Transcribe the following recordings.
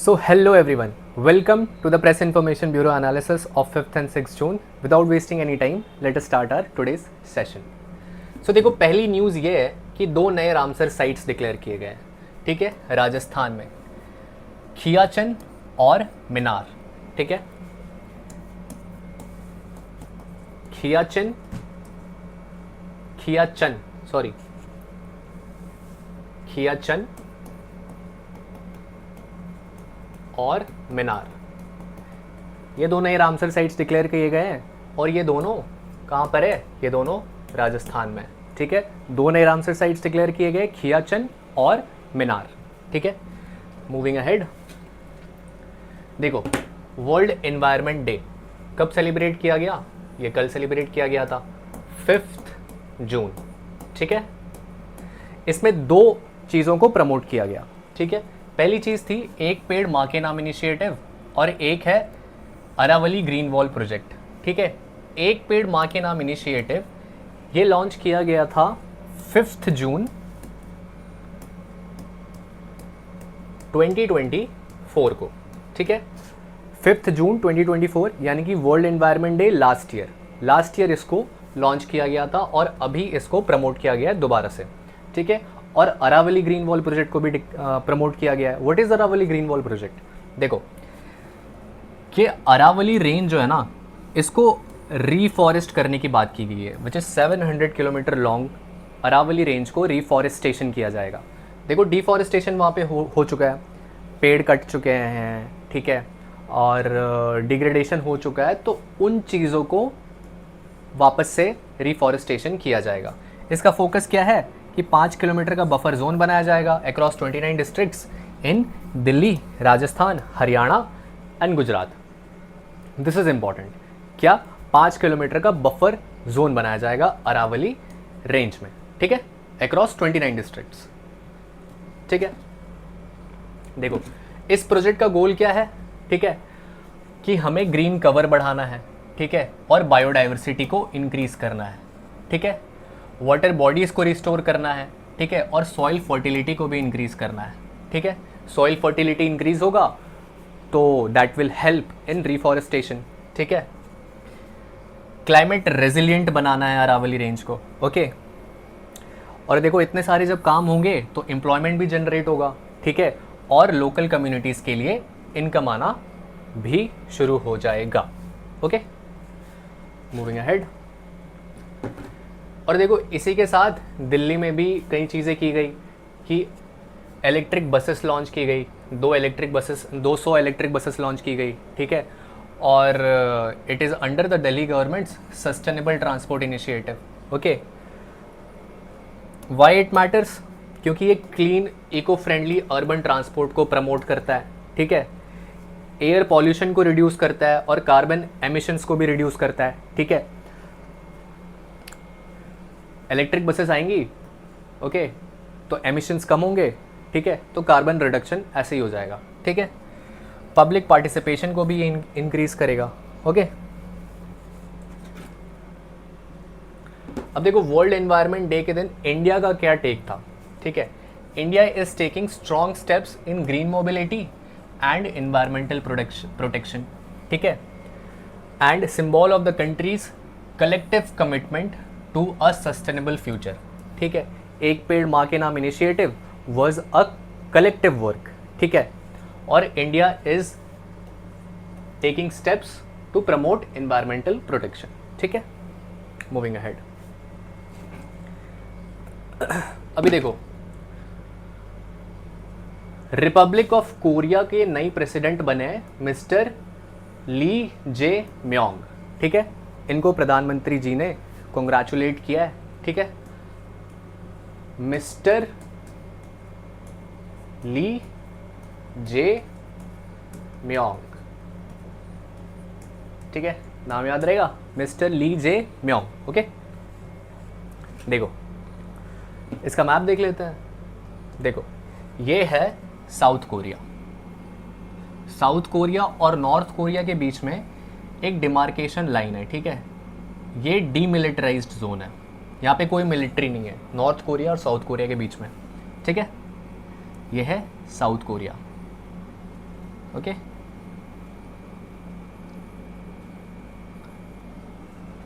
So hello everyone, welcome to the Press Information Bureau analysis of 5th and 6th June. Without wasting any time, let us start our today's session. So देखो पहली news ये है कि दो नए Ramsar sites declare किए गए हैं, ठीक है, राजस्थान में, खियाचन और मिनार, ठीक है, खियाचन और मिनार, ये दो नए रामसर साइट्स डिक्लेयर किए गए हैं और ये दोनों कहाँ पर है? ये दोनों राजस्थान में, ठीक है। दो नए रामसर साइट्स डिक्लेयर किए गए, खियाचन और मिनार, ठीक है। मूविंग अहेड, देखो वर्ल्ड एनवायरनमेंट डे कब सेलिब्रेट किया गया? ये कल सेलिब्रेट किया गया था, 5 जून, ठीक है। इसमें दो चीज़ों को प्रमोट किया गया, ठीक है। पहली चीज़ थी एक पेड़ माँ के नाम इनिशिएटिव और एक है अरावली ग्रीन वॉल प्रोजेक्ट, ठीक है। एक पेड़ माँ के नाम इनिशिएटिव ये लॉन्च किया गया था 5 जून 2024 को, ठीक है। 5 जून 2024 यानी कि world environment day last year इसको लॉन्च किया गया था और अभी इसको प्रमोट किया गया है दोबारा से, ठीक है। और अरावली ग्रीन वॉल प्रोजेक्ट को भी प्रमोट किया गया है। What is Aravalli green wall project? देखो कि अरावली रेंज जो है ना, इसको रीफॉरेस्ट करने की बात की गई है, which is 700 kilometre long. Aravalli range को रीफॉरेस्टेशन किया जाएगा। देखो डिफॉरेस्टेशन वहाँ पे हो चुका है, पेड़ कट चुके हैं, ठीक है, और डिग्रेडेशन हो चुका है, तो उन चीज़ों को वापस से रिफॉरेस्टेशन किया जाएगा। इसका फोकस क्या है कि 5 किलोमीटर का बफर जोन बनाया जाएगा across 29 districts in Delhi, Rajasthan, Haryana and Gujarat. This is important. क्या? 5 किलोमीटर का बफर जोन बनाया जाएगा अरावली रेंज में, ठीक है, अक्रॉस 29 डिस्ट्रिक्ट्स, ठीक है। देखो इस प्रोजेक्ट का गोल क्या है, ठीक है, कि हमें ग्रीन कवर बढ़ाना है, ठीक है, और बायोडाइवर्सिटी को इंक्रीज करना है, ठीक है, वाटर बॉडीज़ को रिस्टोर करना है, ठीक है, और सॉइल फर्टिलिटी को भी इंक्रीज़ करना है, ठीक है। सॉइल फर्टिलिटी इंक्रीज़ होगा तो that will help in reforestation, ठीक है। क्लाइमेट रेजिलिएंट बनाना है अरावली रेंज को, ओके। और देखो इतने सारे जब काम होंगे तो एम्प्लॉयमेंट भी जनरेट होगा, ठीक है, और लोकल कम्युनिटीज़ के लिए इनकम आना भी शुरू हो जाएगा, ओके। मूविंग अहेड, और देखो इसी के साथ दिल्ली में भी कई चीज़ें की गई कि इलेक्ट्रिक बसेस लॉन्च की गई, 200 इलेक्ट्रिक बसेस लॉन्च की गई, ठीक है, और it is under the Delhi government's sustainable transport initiative, okay. Why it matters? क्योंकि ये clean eco friendly urban transport को प्रमोट करता है, ठीक है, एयर पॉल्यूशन को रिड्यूस करता है और कार्बन एमिशंस को भी रिड्यूस करता है, ठीक है। इलेक्ट्रिक बसेस आएंगी, ओके, तो एमिशंस कम होंगे, ठीक है, तो कार्बन रिडक्शन ऐसे ही हो जाएगा, ठीक है। पब्लिक पार्टिसिपेशन को भी इंक्रीज करेगा, ओके। अब देखो वर्ल्ड एनवायरनमेंट डे के दिन इंडिया का क्या टेक था, ठीक है। India is taking strong steps in green mobility and environmental protection, ठीक है, and symbol of the country's collective commitment to a sustainable future, ठीक है। एक पेड़ माँ के नाम initiative was a collective work, ठीक है, और India is taking steps to promote environmental protection, ठीक है। मूविंग अहेड, अभी देखो रिपब्लिक ऑफ कोरिया के नई प्रेसिडेंट बने मिस्टर ली जे म्योंग, ठीक है। इनको प्रधानमंत्री जी ने कॉन्ग्रेचुलेट किया है, ठीक है। मिस्टर ली जे म्योंग, ठीक है, नाम याद रहेगा, मिस्टर ली जे म्योंग, ओके। देखो इसका मैप देख लेते हैं। देखो ये है साउथ कोरिया और नॉर्थ कोरिया के बीच में एक डिमार्केशन लाइन है, ठीक है। ये डीमिलिटराइज्ड जोन है, यहाँ पे कोई मिलिट्री नहीं है नॉर्थ कोरिया और साउथ कोरिया के बीच में, ठीक है। ये है साउथ कोरिया, ओके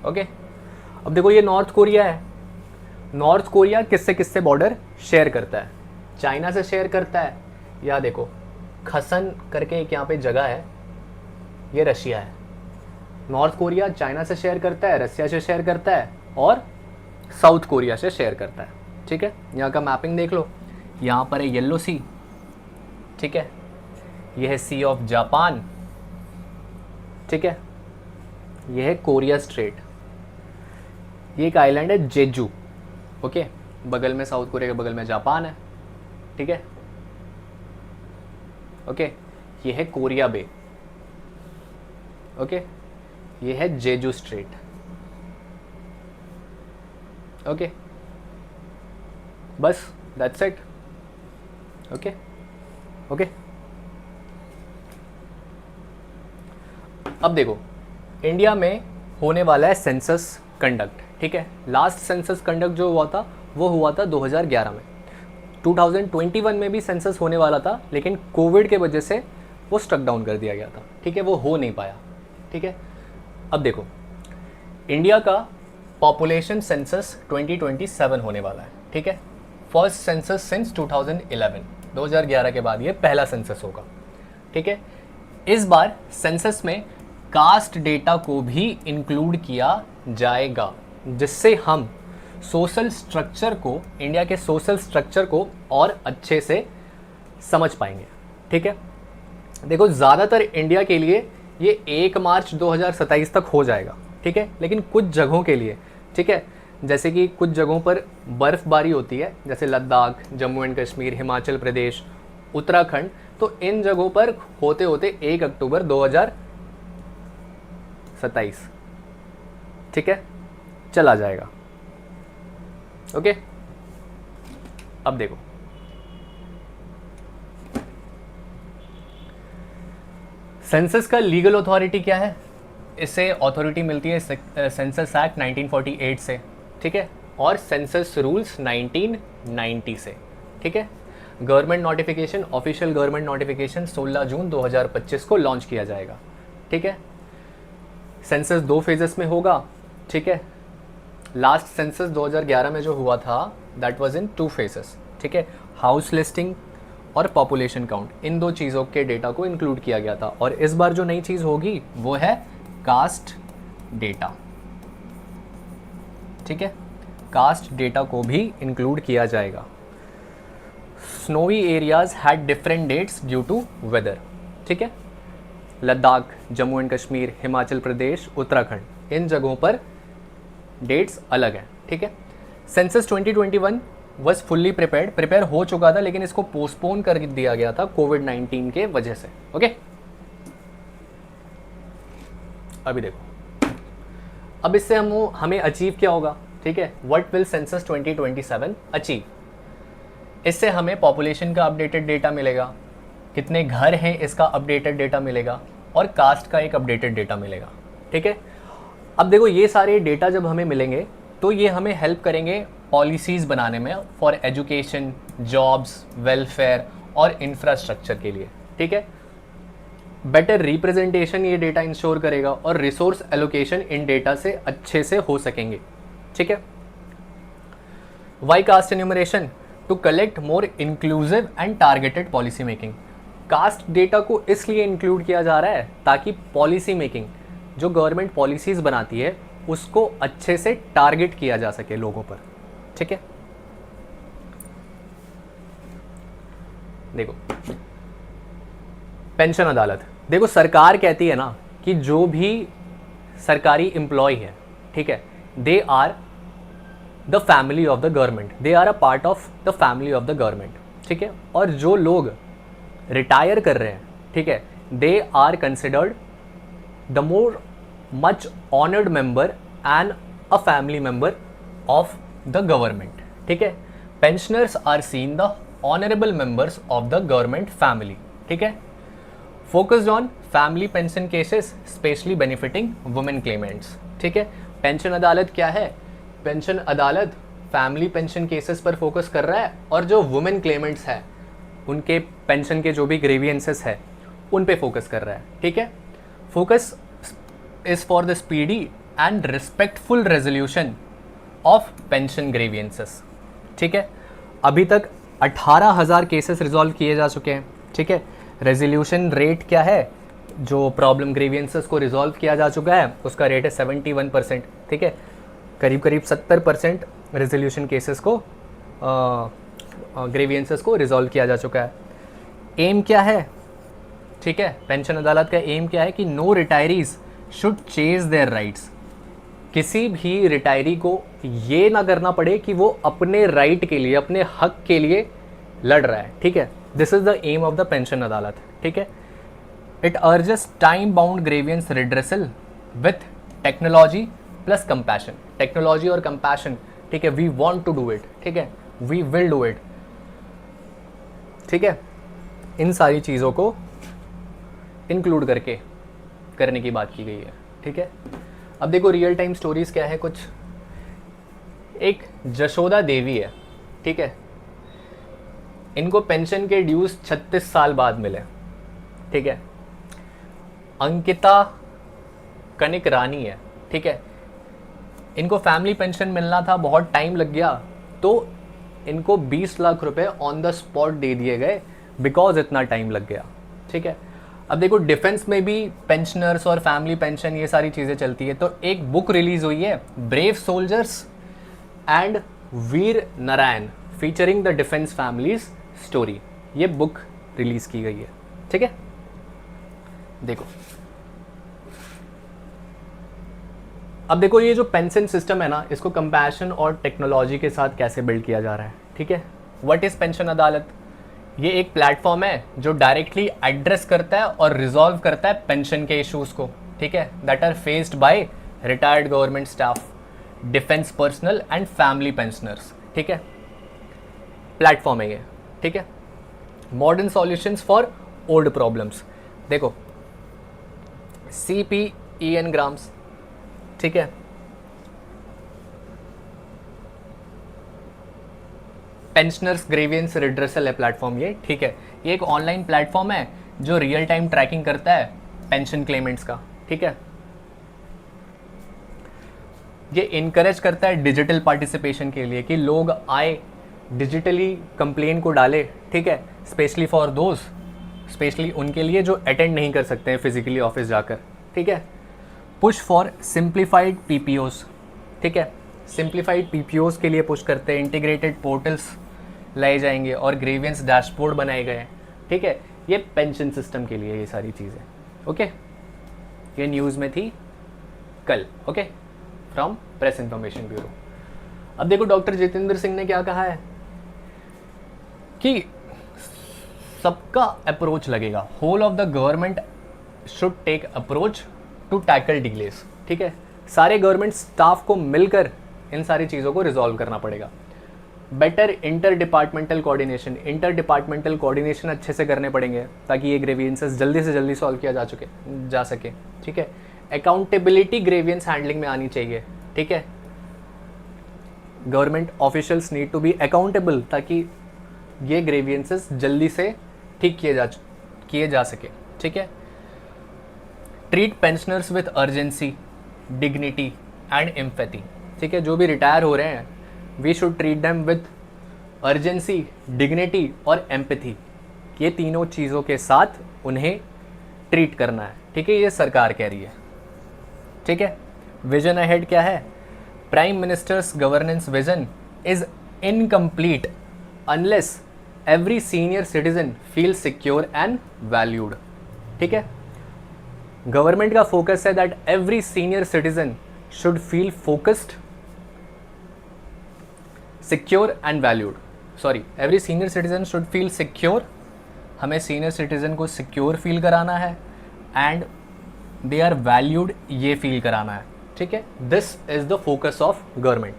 ओके। अब देखो ये नॉर्थ कोरिया है। नॉर्थ कोरिया किससे किससे बॉर्डर शेयर करता है? चाइना से शेयर करता है, या देखो खसन करके एक यहाँ पे जगह है, ये रशिया है। नॉर्थ कोरिया चाइना से शेयर करता है, रशिया से शेयर करता है और साउथ कोरिया से शेयर करता है। ठीक है, यहाँ का मैपिंग देख लो, यहाँ पर है येलो सी, ठीक है, यह है सी ऑफ जापान, ठीक है, यह है कोरिया स्ट्रेट, ये एक आइलैंड है जेजू, ओके, बगल में साउथ कोरिया के बगल में जापान है, ठीक है, ओके, ये है कोरिया बे, ओके, ये है जेजू स्ट्रेट, ओके, बस दैट्स इट, ओके ओके। अब देखो इंडिया में होने वाला है सेंसस कंडक्ट, ठीक है। लास्ट सेंसस कंडक्ट जो हुआ था वो हुआ था 2011 में। 2021 में भी सेंसस होने वाला था, लेकिन कोविड के वजह से वो स्टक डाउन कर दिया गया था, ठीक है, वो हो नहीं पाया, ठीक है। अब देखो इंडिया का पॉपुलेशन सेंसस 2027 होने वाला है, ठीक है। फर्स्ट सेंसस सिंस 2011 के बाद ये पहला सेंसस होगा, ठीक है। इस बार सेंसस में कास्ट डेटा को भी इंक्लूड किया जाएगा, जिससे हम सोशल स्ट्रक्चर को, इंडिया के सोशल स्ट्रक्चर को और अच्छे से समझ पाएंगे, ठीक है। देखो ज़्यादातर इंडिया के लिए ये 1 मार्च 2027 तक हो जाएगा, ठीक है, लेकिन कुछ जगहों के लिए, ठीक है, जैसे कि कुछ जगहों पर बर्फ़बारी होती है, जैसे लद्दाख, जम्मू एंड कश्मीर, हिमाचल प्रदेश, उत्तराखंड, तो इन जगहों पर होते होते 1 अक्टूबर 2027, ठीक है, चला जाएगा, ओके। अब देखो सेंसस का लीगल अथॉरिटी क्या है? इससे अथॉरिटी मिलती है सेंसस एक्ट 1948 से, ठीक है, और सेंसस रूल्स 1990 से, ठीक है। Government notification, official government notification 16 जून 2025 को लॉन्च किया जाएगा, ठीक है। सेंसस 2 फेजेस में होगा, ठीक है। लास्ट सेंसस 2011 में जो हुआ था दैट वाज इन 2 फेजेस, ठीक है। हाउस लिस्टिंग और पॉपुलेशन काउंट, इन 2 चीज़ों के डेटा को इंक्लूड किया गया था, और इस बार जो नई चीज़ होगी वो है कास्ट डेटा, ठीक है। कास्ट डेटा को भी इंक्लूड किया जाएगा। Snowy areas had different dates due to weather, ठीक है। लद्दाख, जम्मू एंड कश्मीर, हिमाचल प्रदेश, उत्तराखंड, इन जगहों पर डेट्स अलग हैं, ठीक है। सेंसस 2021 वॉज फुल्ली प्रिपेयर हो चुका था, लेकिन इसको पोस्टपोन कर दिया गया था कोविड-19 के वजह से, ओके। अभी देखो अब इससे हमें अचीव क्या होगा, ठीक है। What will census 2027 achieve? इससे हमें पॉपुलेशन का अपडेटेड डेटा मिलेगा, कितने घर हैं इसका अपडेटेड डेटा मिलेगा, और कास्ट का एक अपडेटेड डेटा मिलेगा, ठीक है। अब देखो ये सारे डेटा जब हमें मिलेंगे तो ये हमें हेल्प करेंगे पॉलिसीज़ बनाने में फॉर एजुकेशन, जॉब्स, वेलफेयर और इंफ्रास्ट्रक्चर के लिए, ठीक है। बेटर रिप्रेजेंटेशन ये डेटा इंश्योर करेगा, और रिसोर्स एलोकेशन इन डेटा से अच्छे से हो सकेंगे, ठीक है। Why caste enumeration? To collect more inclusive and targeted policy making. Caste data को इसलिए इंक्लूड किया जा रहा है ताकि पॉलिसी मेकिंग, जो गवर्नमेंट पॉलिसीज़ बनाती है, उसको अच्छे से टारगेट किया जा सके लोगों पर, ठीक है। देखो पेंशन अदालत, देखो सरकार कहती है ना कि जो भी सरकारी एम्प्लॉय है, ठीक है, they are the family of the government, they are a part of the family of the government, ठीक है। और जो लोग रिटायर कर रहे हैं, ठीक है, they are considered the more much honoured member and a family member of the government, ठीक है। Pensioners are seen the honourable members of the government family, ठीक है। Focused on family pension cases specially benefiting women claimants, ठीक है। Pension अदालत क्या है? Pension अदालत फैमिली पेंशन केसेस पर फोकस कर रहा है, और जो वुमेन क्लेमेंट्स है उनके पेंशन के जो भी ग्रीवियंसेस है उन पे फोकस कर रहा है, ठीक है। Focus is for the speedy and respectful resolution of pension grievances, ठीक है। अभी तक 18,000 केसेस रिजॉल्व किए जा चुके हैं, ठीक है। रेजोल्यूशन रेट क्या है, जो प्रॉब्लम ग्रीवियंसेस को रिजॉल्व किया जा चुका है उसका रेट है 71%, ठीक है। करीब करीब 70% रेजोल्यूशन केसेस को ग्रीवियंसेस को रिजॉल्व किया जा चुका है। एम क्या है, ठीक है, पेंशन अदालत का एम क्या है कि no retirees should chase their rights. किसी भी रिटायरी को ये ना करना पड़े कि वो अपने राइट के लिए, अपने हक के लिए लड़ रहा है, ठीक है। This is the aim of the pension अदालत, ठीक है। It urges time bound grievance redressal with technology plus compassion. Technology और कंपैशन, ठीक है, we want to do it, ठीक है, वी विल डू इट, ठीक है। इन सारी चीज़ों को इंक्लूड करके करने की बात की गई है, ठीक है। अब देखो रियल टाइम स्टोरीज क्या है कुछ। एक जशोदा देवी है, ठीक है, इनको पेंशन के ड्यूज 36 साल बाद मिले, ठीक है। अंकिता कनिक रानी है, ठीक है, इनको फैमिली पेंशन मिलना था, बहुत टाइम लग गया, तो इनको 20 लाख रुपए ऑन द स्पॉट दे दिए गए बिकॉज इतना टाइम लग गया, ठीक है। अब देखो डिफेंस में भी पेंशनर्स और फैमिली पेंशन ये सारी चीज़ें चलती है, तो एक बुक रिलीज हुई है, brave soldiers and Veer Narayan featuring the defence families story. ये बुक रिलीज की गई है, ठीक है। देखो अब देखो ये जो पेंशन सिस्टम है ना, इसको कंपैशन और टेक्नोलॉजी के साथ कैसे बिल्ड किया जा रहा है, ठीक है। व्हाट इज पेंशन अदालत? ये एक प्लेटफॉर्म है जो डायरेक्टली एड्रेस करता है और रिजॉल्व करता है पेंशन के इश्यूज को, ठीक है, that are faced by retired government staff, defence personnel and family pensioners, ठीक है। प्लेटफॉर्म है ये, ठीक है। Modern solutions for old problems. देखो CPEN ग्राम्स, ठीक है, पेंशनर्स ग्रीवियंस रिड्रेसल है प्लेटफॉर्म ये, ठीक है। ये एक ऑनलाइन प्लेटफॉर्म है जो रियल टाइम ट्रैकिंग करता है पेंशन क्लेमेंट्स का, ठीक है। ये इनकरेज करता है डिजिटल पार्टिसिपेशन के लिए कि लोग आए डिजिटली कंप्लेन को डाले, ठीक है, स्पेशली फॉर दोज, स्पेशली उनके लिए जो अटेंड नहीं कर सकते हैं फिजिकली ऑफिस जाकर, ठीक है। पुश फॉर सिंप्लीफाइड PPOs, ठीक है, सिंप्लीफाइड PPOs के लिए पुश करते हैं, इंटीग्रेटेड पोर्टल्स लाए जाएंगे और ग्रीवियंस डैशबोर्ड बनाए गए हैं, ठीक है। ये पेंशन सिस्टम के लिए ये सारी चीज़ें, ओके। ये न्यूज़ में थी कल, okay, from press information bureau. अब देखो डॉक्टर जितेंद्र सिंह ने क्या कहा है कि सबका अप्रोच लगेगा, whole of the government should take approach to tackle delays, ठीक है। सारे गवर्नमेंट स्टाफ को मिलकर इन सारी चीज़ों को रिजॉल्व करना पड़ेगा। बेटर इंटर डिपार्टमेंटल कोऑर्डिनेशन अच्छे से करने पड़ेंगे ताकि ये ग्रेवियंसेस जल्दी से जल्दी सॉल्व किया जा सके, ठीक है। अकाउंटेबिलिटी ग्रेवियंस हैंडलिंग में आनी चाहिए, ठीक है। Government officials need to be accountable ताकि ये ग्रेवियंसेस जल्दी से ठीक किए जा सके, ठीक है। Treat pensioners with urgency, dignity and empathy, ठीक है। जो भी रिटायर हो रहे हैं we should treat them with urgency, dignity और एम्पैथी। ये तीनों चीज़ों के साथ उन्हें ट्रीट करना है, ठीक है। ये सरकार कह रही है, ठीक है। विजन अहेड क्या है? Prime ministers governance vision is incomplete unless every senior citizen feel secure and valued, ठीक है। गवर्नमेंट का फोकस है that every senior citizen should feel focused, secure and valued. Sorry, every senior citizen should feel secure, हमें senior citizen को secure feel कराना है and they are valued, ये feel कराना है, ठीक है। This is the focus of government,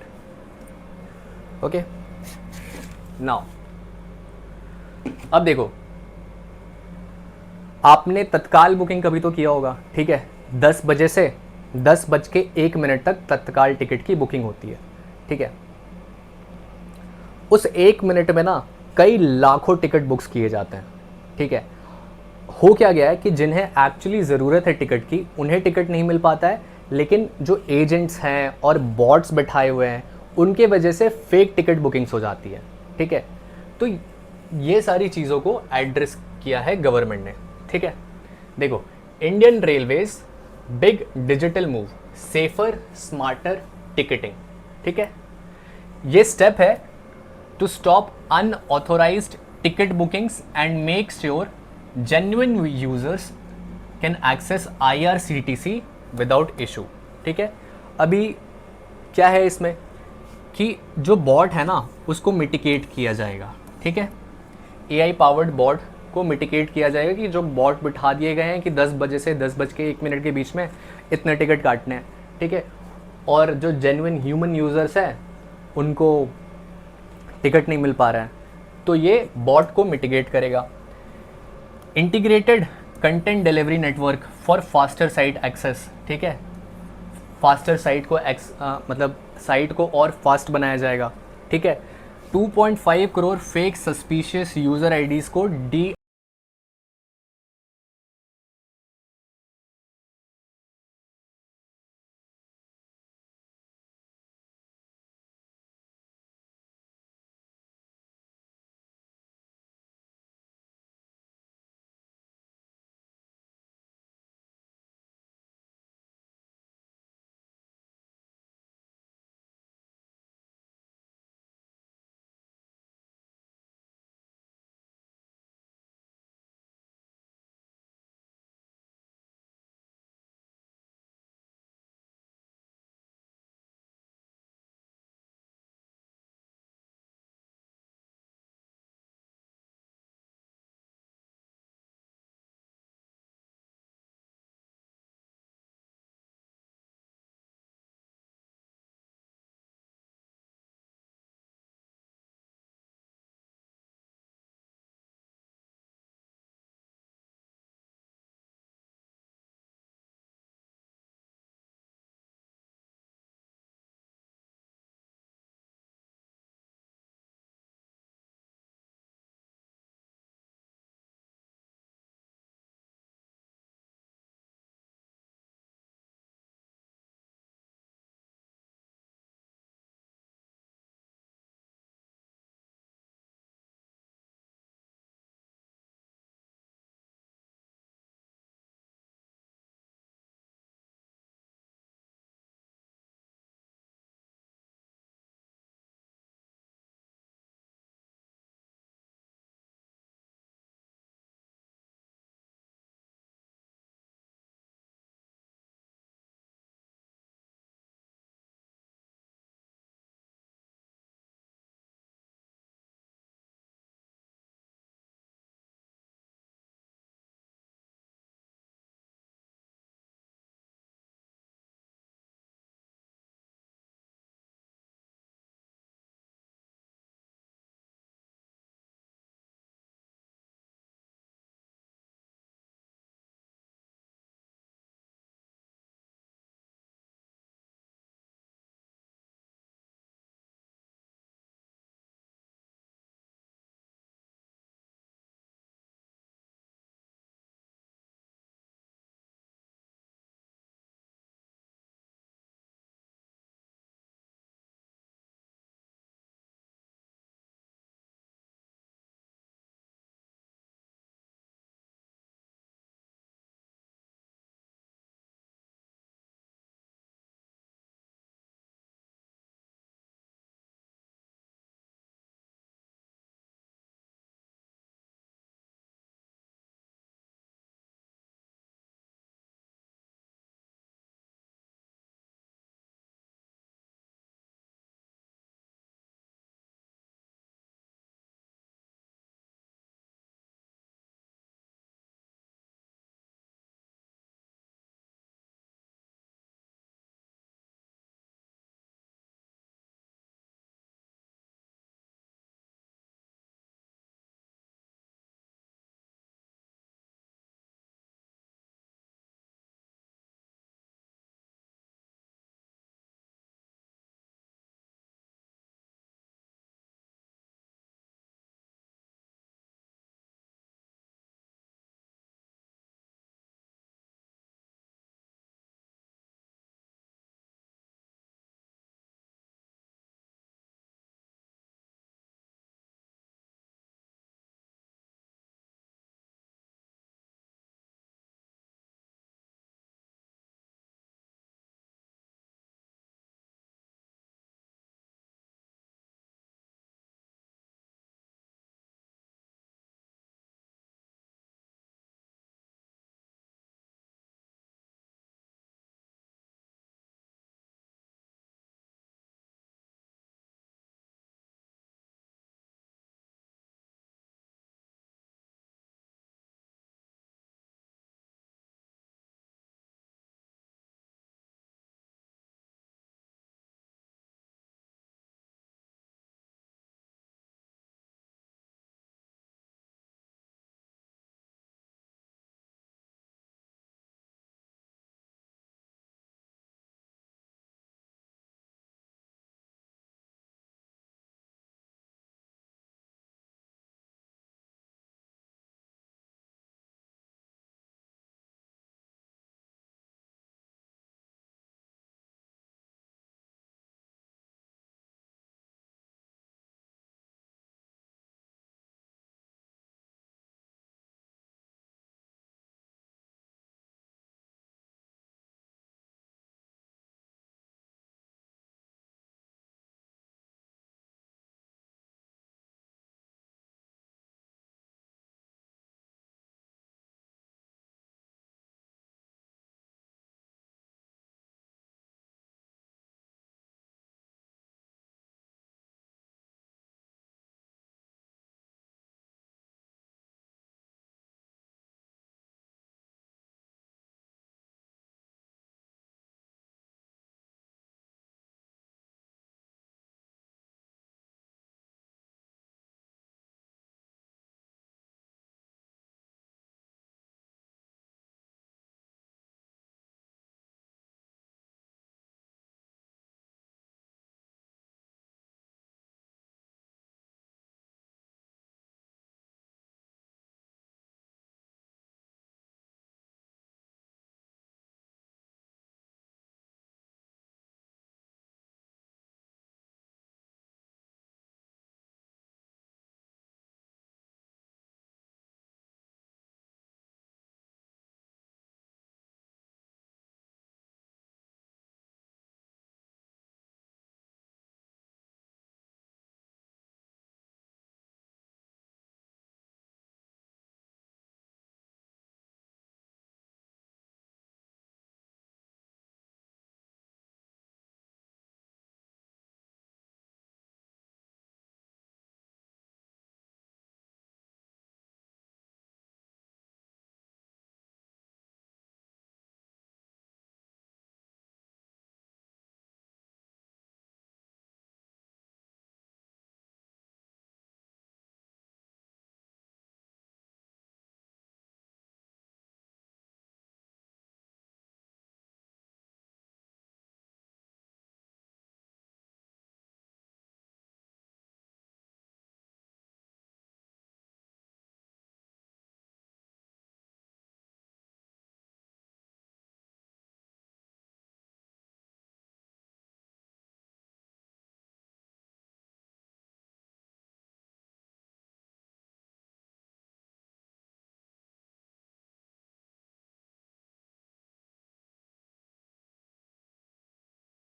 okay. Now अब देखो, आपने तत्काल बुकिंग कभी तो किया होगा, ठीक है। 10 बजे से 10:01 तक तत्काल टिकट की बुकिंग होती है, ठीक है। उस 1 मिनट में ना कई लाखों टिकट बुक्स किए जाते हैं, ठीक है। हो क्या गया है कि जिन्हें एक्चुअली ज़रूरत है टिकट की उन्हें टिकट नहीं मिल पाता है, लेकिन जो एजेंट्स हैं और बॉट्स बैठाए हुए हैं उनके वजह से फेक टिकट बुकिंग्स हो जाती है। ठीक है, तो ये सारी चीज़ों को एड्रेस किया है गवर्नमेंट ने। ठीक है, देखो, Indian railways big digital move, safer smarter ticketing. ठीक है, ये स्टेप है to stop unauthorised ticket bookings and make sure genuine users can access IRCTC without issue। ठीक है, अभी क्या है इसमें कि जो बॉट है ना उसको मिटिगेट किया जाएगा। ठीक है, AI पावर्ड बॉट को मिटिगेट किया जाएगा कि जो बॉट बिठा दिए गए हैं कि 10 बजे से 10:01 के बीच में इतने टिकट काटने हैं। ठीक है, और जो जेन्युइन ह्यूमन यूज़र्स हैं उनको टिकट नहीं मिल पा रहा है, तो ये बॉट को मिटिगेट करेगा। Integrated content delivery network for faster site access. ठीक है, फास्टर साइट को मतलब साइट को और फास्ट बनाया जाएगा। ठीक है, 2.5 crore fake suspicious user IDs को